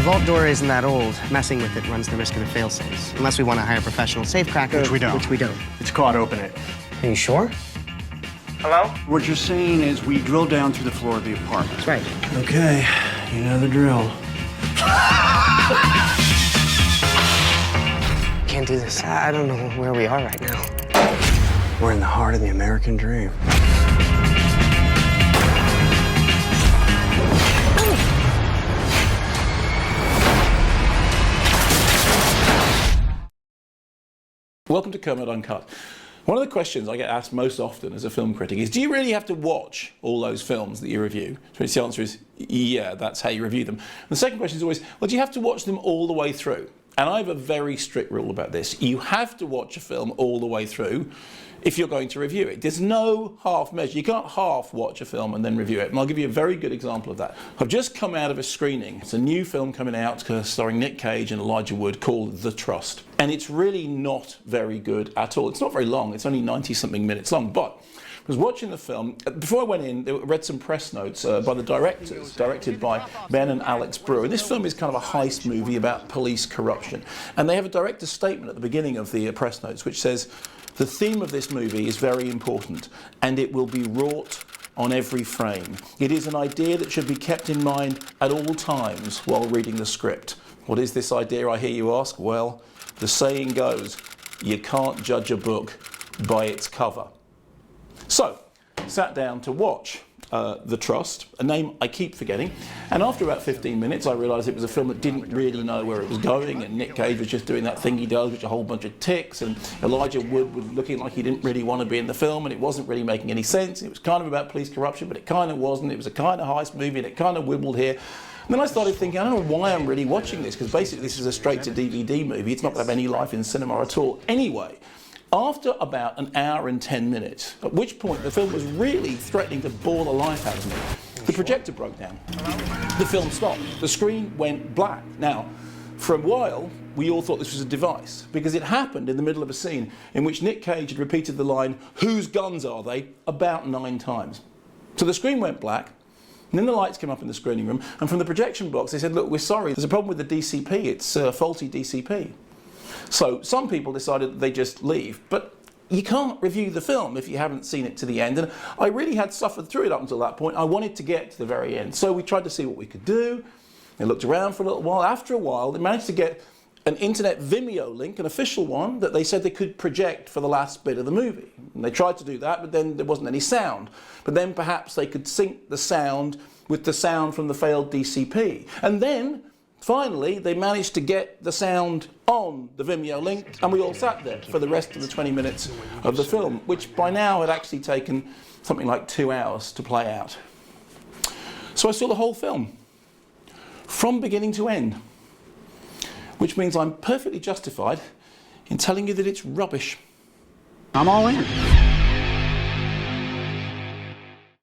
vault door isn't that old. Messing with it runs the risk of the fail-safes. Unless we want to hire a professional safecracker. Which we don't. Which we don't. It's called open it. Are you sure? Hello? What you're saying is we drill down through the floor of the apartment. That's right. Okay, you know the drill. Can't do this. I don't know where we are right now. We're in the heart of the American dream. Welcome to Kermode Uncut. One of the questions I get asked most often as a film critic is, do you really have to watch all those films that you review? So the answer is, yeah, that's how you review them. And the second question is always, well, do you have to watch them all the way through? And I have a very strict rule about this. You have to watch a film all the way through if you're going to review it. There's no half measure. You can't half watch a film and then review it. And I'll give you a very good example of that. I've just come out of a screening. It's a new film coming out starring Nick Cage and Elijah Wood called The Trust. And it's really not very good at all. It's not very long. It's only 90-something minutes long. But I was watching the film. Before I went in, I read some press notes by the directors, directed by Ben and Alex Brewer. And this film is kind of a heist movie about police corruption. And they have a director's statement at the beginning of the press notes, which says, the theme of this movie is very important, and it will be wrought on every frame. It is an idea that should be kept in mind at all times while reading the script. What is this idea, I hear you ask? Well, the saying goes, you can't judge a book by its cover. So, sat down to watch The Trust, a name I keep forgetting, and after about 15 minutes I realised it was a film that didn't really know where it was going, and Nick Cage was just doing that thing he does, which a whole bunch of ticks, and Elijah Wood was looking like he didn't really want to be in the film, and it wasn't really making any sense. It was kind of about police corruption, but it kind of wasn't. It was a kind of heist movie, and it kind of wibbled here. And then I started thinking, I don't know why I'm really watching this, because basically this is a straight-to-DVD movie. It's not going to have any life in cinema at all. Anyway, after about an hour and 10 minutes, at which point the film was really threatening to bore the life out of me, the projector broke down. The film stopped. The screen went black. Now, for a while, we all thought this was a device, because it happened in the middle of a scene in which Nick Cage had repeated the line, "Whose guns are they?" about 9 times. So the screen went black, and then the lights came up in the screening room, and from the projection box they said, look, we're sorry, there's a problem with the DCP, it's a faulty DCP. So some people decided that they just leave, but you can't review the film if you haven't seen it to the end, and I really had suffered through it up until that point. I wanted to get to the very end, so we tried to see what we could do. They looked around for a little while. After a while, they managed to get an internet Vimeo link, an official one, that they said they could project for the last bit of the movie. And they tried to do that, but then there wasn't any sound. But then perhaps they could sync the sound with the sound from the failed DCP. And then finally, they managed to get the sound on the Vimeo link, and we all sat there for the rest of the 20 minutes of the film, which by now had actually taken something like 2 hours to play out. So I saw the whole film, from beginning to end, which means I'm perfectly justified in telling you that it's rubbish. I'm all in.